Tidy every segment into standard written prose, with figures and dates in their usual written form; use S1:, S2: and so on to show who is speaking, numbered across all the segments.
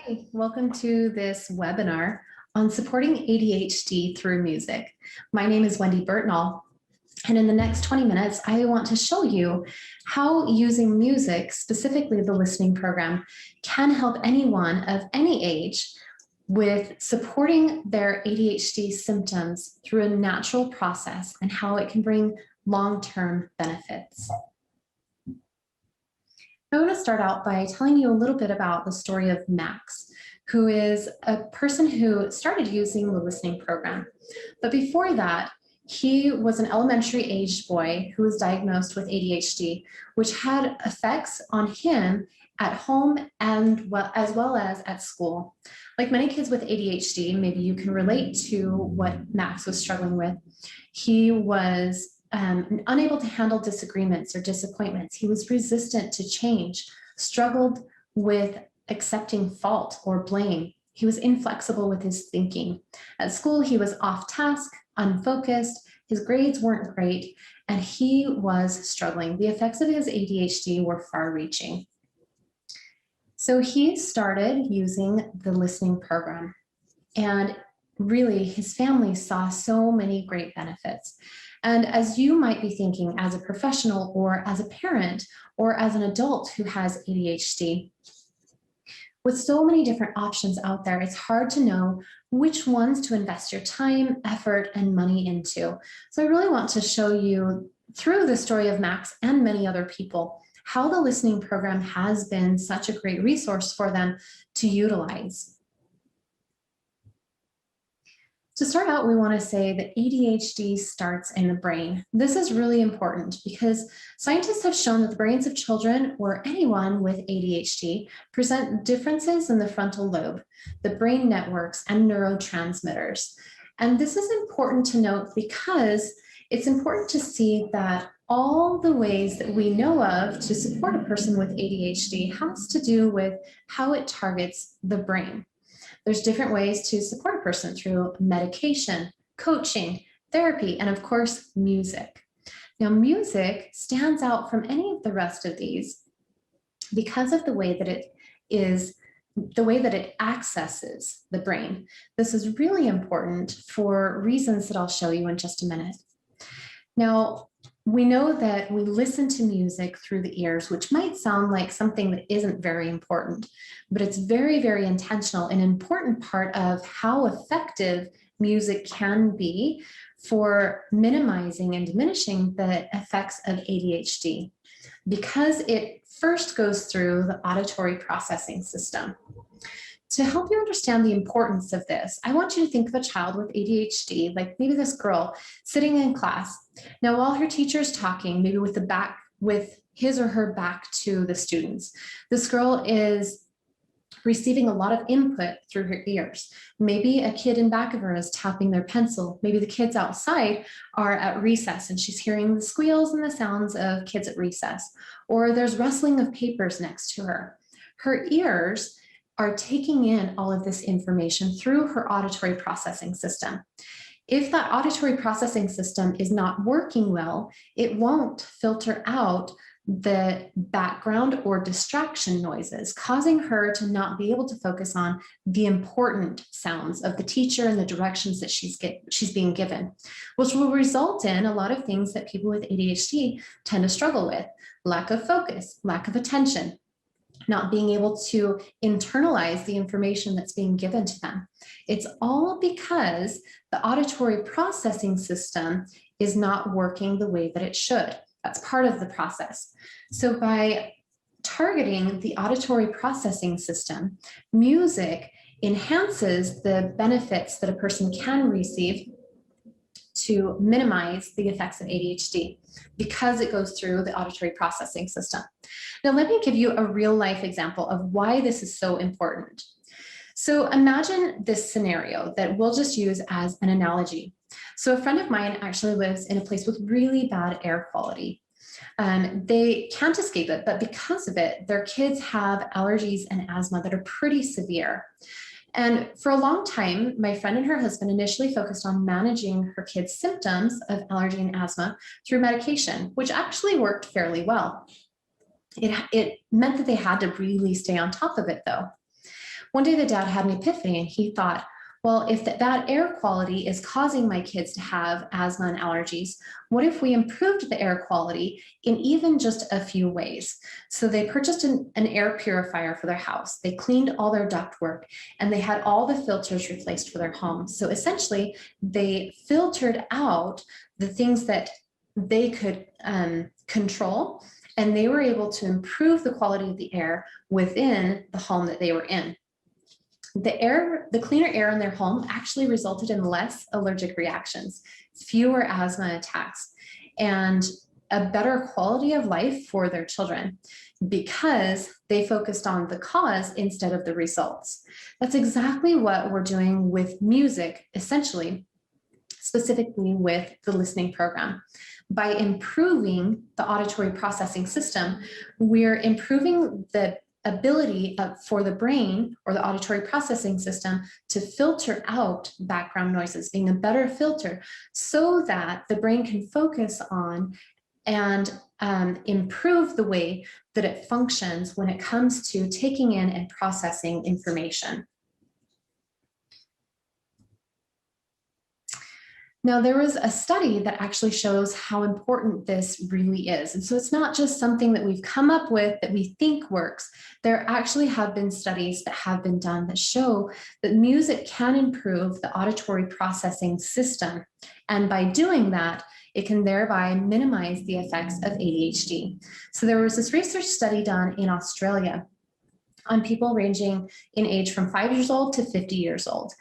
S1: Hi, welcome to this webinar on supporting ADHD through music. My name is Wendy Burtnall, and in the next 20 minutes, I want to show you how using music, specifically the listening program, can help anyone of any age with supporting their ADHD symptoms through a natural process and how it can bring long-term benefits. I want to start out by telling you a little bit about the story of Max, who is a person who started using the listening program. But before that, he was an elementary aged boy who was diagnosed with ADHD, which had effects on him at home and as well as at school. Like many kids with ADHD, maybe you can relate to what Max was struggling with. He was unable to handle disagreements or disappointments. He was resistant to change, struggled with accepting fault or blame. He was inflexible with his thinking. At school, he was off task, unfocused, his grades weren't great, and he was struggling. The effects of his ADHD were far-reaching. So he started using the listening program, and really his family saw so many great benefits. And as you might be thinking as a professional or as a parent or as an adult who has ADHD, with so many different options out there, it's hard to know which ones to invest your time, effort, and money into. So I really want to show you through the story of Max and many other people how the listening program has been such a great resource for them to utilize. To start out, we want to say that ADHD starts in the brain. This is really important because scientists have shown that the brains of children or anyone with ADHD present differences in the frontal lobe, the brain networks, and neurotransmitters. And this is important to note because it's important to see that all the ways that we know of to support a person with ADHD has to do with how it targets the brain. There's different ways to support a person through medication, coaching, therapy, and of course, music. Now, music stands out from any of the rest of these because of the way that it accesses the brain. This is really important for reasons that I'll show you in just a minute. Now, we know that we listen to music through the ears, which might sound like something that isn't very important, but it's very, very intentional, an important part of how effective music can be for minimizing and diminishing the effects of ADHD, because it first goes through the auditory processing system. To help you understand the importance of this, I want you to think of a child with ADHD, like maybe this girl sitting in class. Now, while her teacher is talking, maybe with his or her back to the students, this girl is receiving a lot of input through her ears. Maybe a kid in back of her is tapping their pencil. Maybe the kids outside are at recess and she's hearing the squeals and the sounds of kids at recess. Or there's rustling of papers next to her. Her ears are taking in all of this information through her auditory processing system. If that auditory processing system is not working well, it won't filter out the background or distraction noises, causing her to not be able to focus on the important sounds of the teacher and the directions that she's being given, which will result in a lot of things that people with ADHD tend to struggle with: lack of focus, lack of attention, not being able to internalize the information that's being given to them. It's all because the auditory processing system is not working the way that it should. That's part of the process. So by targeting the auditory processing system, music enhances the benefits that a person can receive to minimize the effects of ADHD because it goes through the auditory processing system. Now, let me give you a real life example of why this is so important. So imagine this scenario that we'll just use as an analogy. So a friend of mine actually lives in a place with really bad air quality. They can't escape it, but because of it, their kids have allergies and asthma that are pretty severe. And for a long time, my friend and her husband initially focused on managing her kids' symptoms of allergy and asthma through medication, which actually worked fairly well. It meant that they had to really stay on top of it, though. One day the dad had an epiphany and he thought, well, if that air quality is causing my kids to have asthma and allergies, what if we improved the air quality in even just a few ways? So they purchased an air purifier for their house. They cleaned all their ductwork and they had all the filters replaced for their home. So essentially, they filtered out the things that they could control, and they were able to improve the quality of the air within the home that they were in. The cleaner air in their home actually resulted in less allergic reactions, fewer asthma attacks, and a better quality of life for their children because they focused on the cause instead of the results. That's exactly what we're doing with music, essentially, specifically with the listening program. By improving the auditory processing system, we're improving the ability for the brain or the auditory processing system to filter out background noises, being a better filter so that the brain can focus on and improve the way that it functions when it comes to taking in and processing information. Now, there was a study that actually shows how important this really is. And so it's not just something that we've come up with that we think works. There actually have been studies that have been done that show that music can improve the auditory processing system. And by doing that, it can thereby minimize the effects of ADHD. So there was this research study done in Australia on people ranging in age from 5 years old to 50 years old,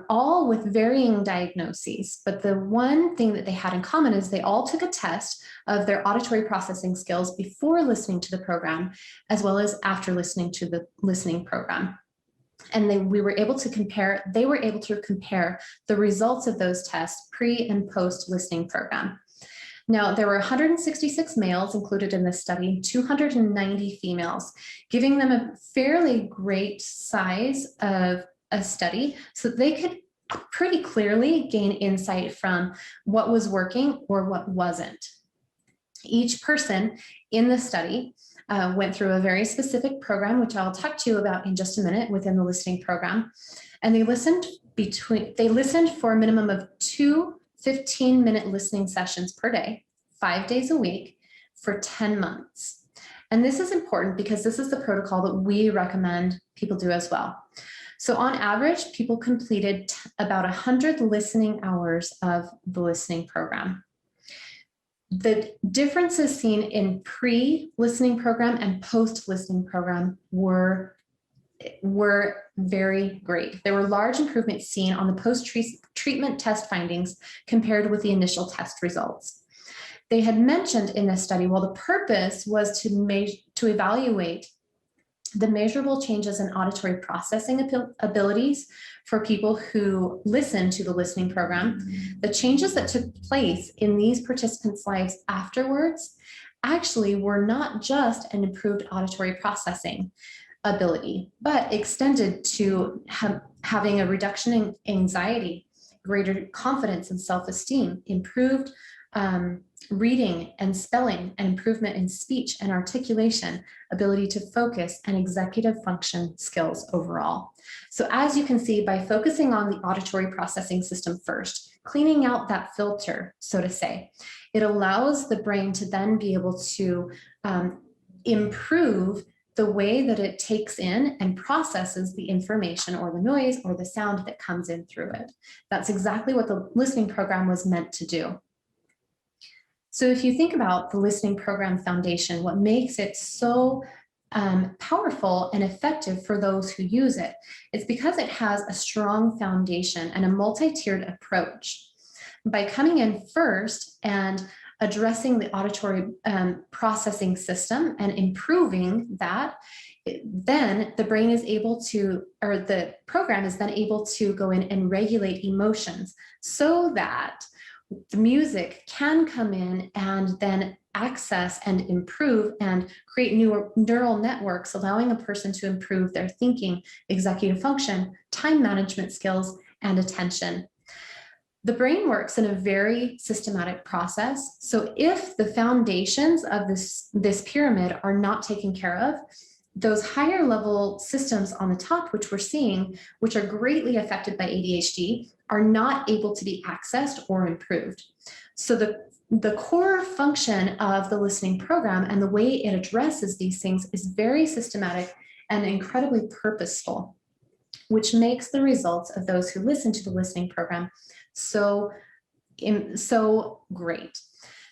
S1: all with varying diagnoses. But the one thing that they had in common is they all took a test of their auditory processing skills before listening to the program, as well as after listening to the listening program. And they were able to compare the results of those tests pre and post listening program. Now, there were 166 males included in this study, 290 females, giving them a fairly great size of a study so that they could pretty clearly gain insight from what was working or what wasn't. Each person in the study went through a very specific program, which I'll talk to you about in just a minute within the listening program. And they listened for a minimum of 2 15-minute listening sessions per day, 5 days a week for 10 months. And this is important because this is the protocol that we recommend people do as well. So on average, people completed about 100 listening hours of the listening program. The differences seen in pre-listening program and post-listening program were very great. There were large improvements seen on the post-treatment test findings compared with the initial test results. They had mentioned in this study, while the purpose was to evaluate the measurable changes in auditory processing abilities for people who listened to the listening program, the changes that took place in these participants' lives afterwards actually were not just an improved auditory processing ability, but extended to having a reduction in anxiety, greater confidence and self-esteem, improved reading and spelling, and improvement in speech and articulation, ability to focus, and executive function skills overall. So as you can see, by focusing on the auditory processing system first, cleaning out that filter, so to say, it allows the brain to then be able to improve the way that it takes in and processes the information or the noise or the sound that comes in through it. That's exactly what the listening program was meant to do. So if you think about the listening program foundation, what makes it so powerful and effective for those who use it, it's because it has a strong foundation and a multi-tiered approach. By coming in first and addressing the auditory processing system and improving that, then the brain is able to, or the program is then able to go in and regulate emotions so that the music can come in and then access and improve and create new neural networks, allowing a person to improve their thinking, executive function, time management skills, and attention. The brain works in a very systematic process. So if the foundations of this pyramid are not taken care of, those higher level systems on the top, which we're seeing, which are greatly affected by ADHD, are not able to be accessed or improved. So the core function of the listening program and the way it addresses these things is very systematic and incredibly purposeful, which makes the results of those who listen to the listening program so great.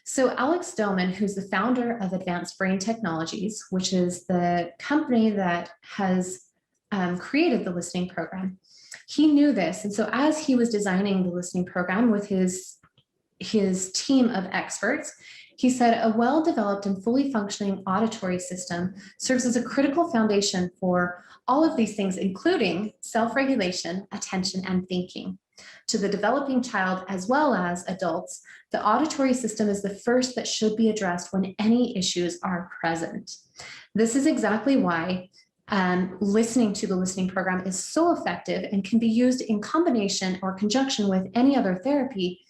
S1: So Alex Doman, who's the founder of Advanced Brain Technologies, which is the company that has created the listening program, he knew this. And so as he was designing the listening program with his team of experts, he said, a well-developed and fully functioning auditory system serves as a critical foundation for all of these things, including self-regulation, attention, and thinking. To the developing child as well as adults, the auditory system is the first that should be addressed when any issues are present. This is exactly why listening to the listening program is so effective and can be used in combination or conjunction with any other therapy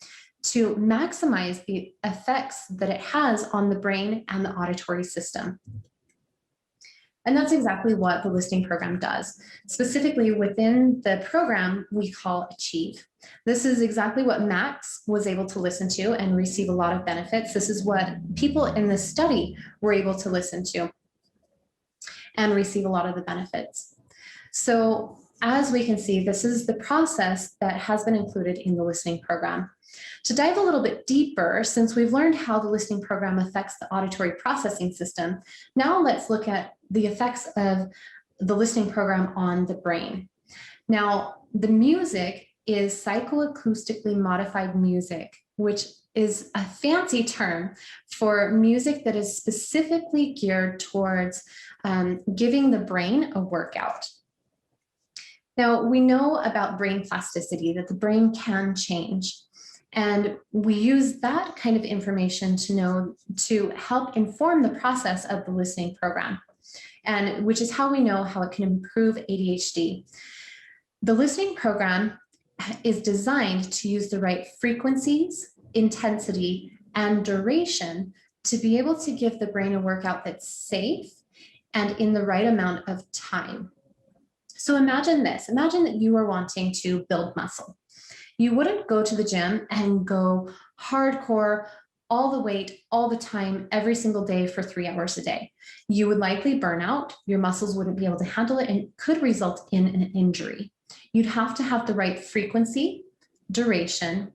S1: to maximize the effects that it has on the brain and the auditory system. And that's exactly what the listening program does. Specifically within the program we call Achieve. This is exactly what Max was able to listen to and receive a lot of benefits. This is what people in this study were able to listen to and receive a lot of the benefits. So as we can see, this is the process that has been included in the listening program. To dive a little bit deeper, since we've learned how the listening program affects the auditory processing system, now let's look at the effects of the listening program on the brain. Now, the music is psychoacoustically modified music, which is a fancy term for music that is specifically geared towards giving the brain a workout. Now, we know about brain plasticity, that the brain can change. And we use that kind of information to help inform the process of the listening program, and which is how we know how it can improve ADHD. The listening program is designed to use the right frequencies, intensity, and duration to be able to give the brain a workout that's safe and in the right amount of time. So imagine this, imagine that you are wanting to build muscle. You wouldn't go to the gym and go hardcore, all the weight, all the time, every single day for 3 hours a day. You would likely burn out, your muscles wouldn't be able to handle it, and it could result in an injury. You'd have to have the right frequency, duration,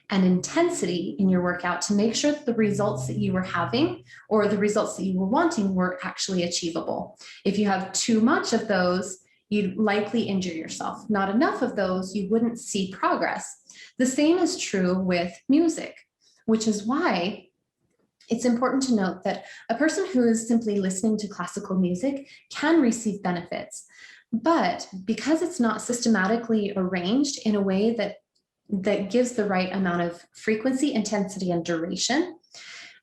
S1: and intensity in your workout to make sure that the results that you were having or the results that you were wanting were actually achievable. If you have too much of those, you'd likely injure yourself. Not enough of those, you wouldn't see progress. The same is true with music, which is why it's important to note that a person who is simply listening to classical music can receive benefits. But because it's not systematically arranged in a way that gives the right amount of frequency, intensity, and duration,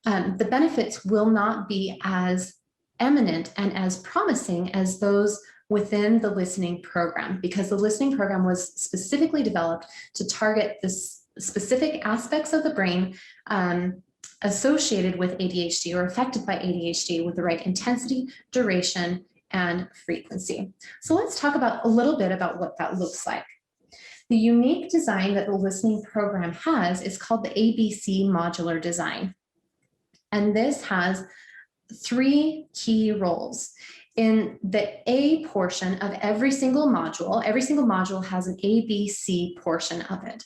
S1: the benefits will not be as eminent and as promising as those within the listening program, because the listening program was specifically developed to target the specific aspects of the brain associated with ADHD or affected by ADHD with the right intensity, duration, and frequency. So let's talk about a little bit about what that looks like. The unique design that the listening program has is called the ABC modular design. And this has 3 key roles. In the A portion of every single module has an ABC portion of it.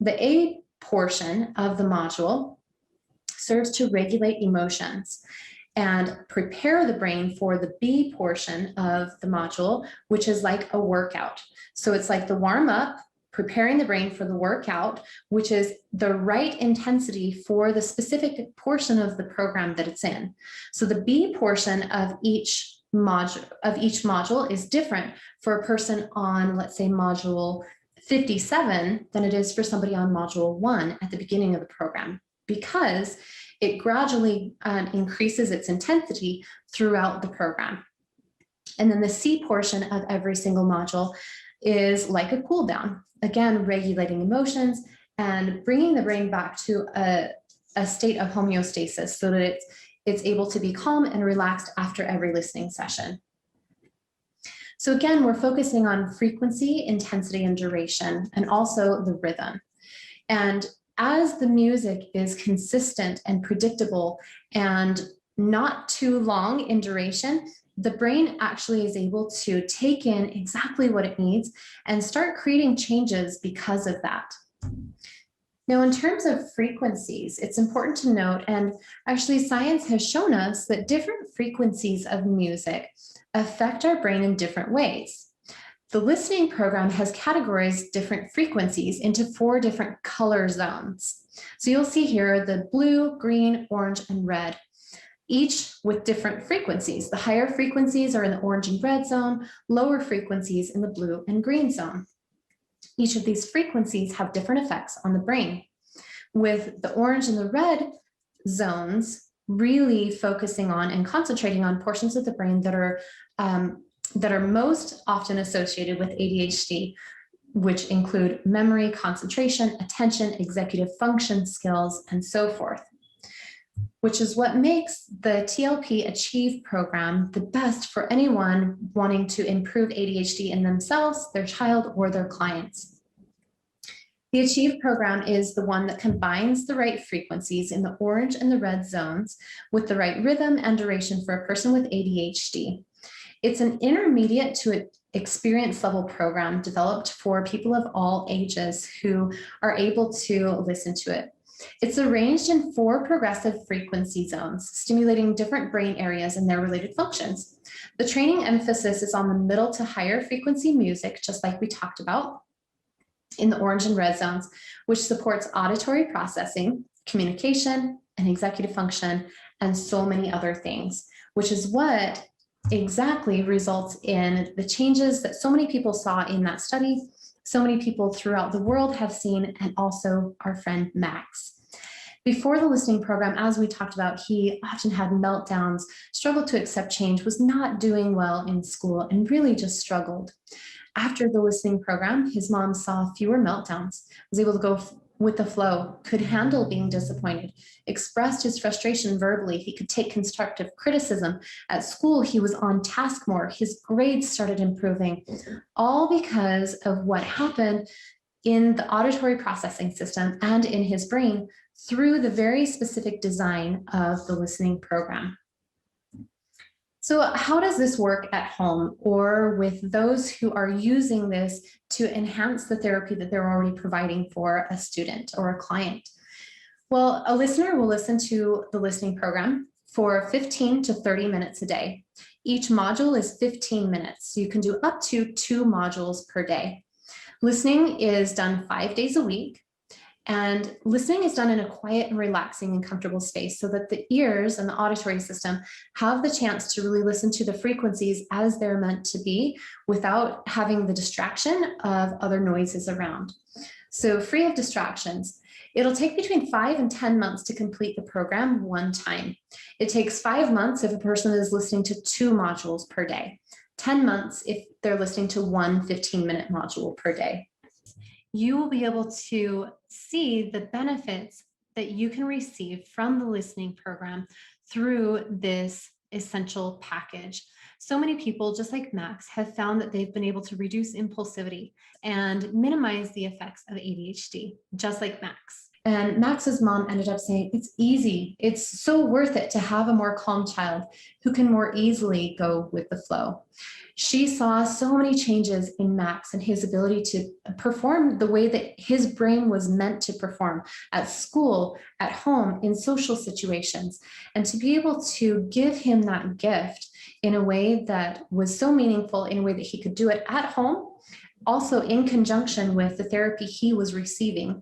S1: The A portion of the module serves to regulate emotions and prepare the brain for the B portion of the module, which is like a workout. So it's like the warm up, preparing the brain for the workout, which is the right intensity for the specific portion of the program that it's in. So the B portion of each module is different for a person on, let's say, module 57 than it is for somebody on module 1 at the beginning of the program, because it gradually increases its intensity throughout the program. And then the C portion of every single module is like a cool down, again, regulating emotions and bringing the brain back to a state of homeostasis so that it's able to be calm and relaxed after every listening session. So again, we're focusing on frequency, intensity, and duration, and also the rhythm. And as the music is consistent and predictable and not too long in duration, the brain actually is able to take in exactly what it needs and start creating changes because of that. Now, in terms of frequencies, it's important to note, and actually science has shown us that different frequencies of music affect our brain in different ways. The listening program has categorized different frequencies into 4 different color zones. So you'll see here the blue, green, orange, and red, each with different frequencies. The higher frequencies are in the orange and red zone, lower frequencies in the blue and green zone. Each of these frequencies have different effects on the brain, with the orange and the red zones really focusing on and concentrating on portions of the brain that are most often associated with ADHD, which include memory, concentration, attention, executive function skills, and so forth, which is what makes the TLP Achieve program the best for anyone wanting to improve ADHD in themselves, their child, or their clients. The Achieve program is the one that combines the right frequencies in the orange and the red zones with the right rhythm and duration for a person with ADHD. It's an intermediate to experience level program developed for people of all ages who are able to listen to it. It's arranged in 4 progressive frequency zones, stimulating different brain areas and their related functions. The training emphasis is on the middle to higher frequency music, just like we talked about in the orange and red zones, which supports auditory processing, communication, and executive function, and so many other things, which is what exactly results in the changes that so many people saw in that study, so many people throughout the world have seen, and also our friend Max. Before the listening program, as we talked about, he often had meltdowns, struggled to accept change, was not doing well in school, and really just struggled. After the listening program, his mom saw fewer meltdowns, was able to go with the flow, could handle being disappointed, expressed his frustration verbally. He could take constructive criticism. At school, he was on task more. His grades started improving, all because of what happened in the auditory processing system and in his brain through the very specific design of the listening program. So how does this work at home or with those who are using this to enhance the therapy that they're already providing for a student or a client? Well, a listener will listen to the listening program for 15 to 30 minutes a day. Each module is 15 minutes. So you can do up to 2 modules per day. Listening is done 5 days a week. And listening is done in a quiet and relaxing and comfortable space so that the ears and the auditory system have the chance to really listen to the frequencies as they're meant to be without having the distraction of other noises around. So free of distractions. It'll take between 5 and 10 months to complete the program one time. It takes 5 months if a person is listening to 2 modules per day, 10 months if they're listening to one 15-minute module per day. You will be able to see the benefits that you can receive from the listening program through this essential package. So many people, just like Max, have found that they've been able to reduce impulsivity and minimize the effects of ADHD, just like Max. And Max's mom ended up saying, it's easy. It's so worth it to have a more calm child who can more easily go with the flow. She saw so many changes in Max and his ability to perform the way that his brain was meant to perform at school, at home, in social situations, and to be able to give him that gift in a way that was so meaningful, in a way that he could do it at home, also in conjunction with the therapy he was receiving,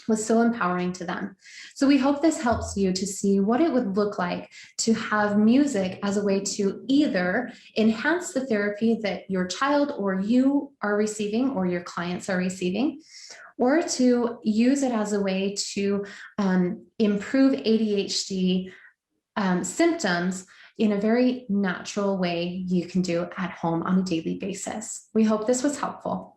S1: was so empowering to them. So we hope this helps you to see what it would look like to have music as a way to either enhance the therapy that your child or you are receiving or your clients are receiving, or to use it as a way to improve ADHD symptoms in a very natural way you can do at home on a daily basis. We hope this was helpful.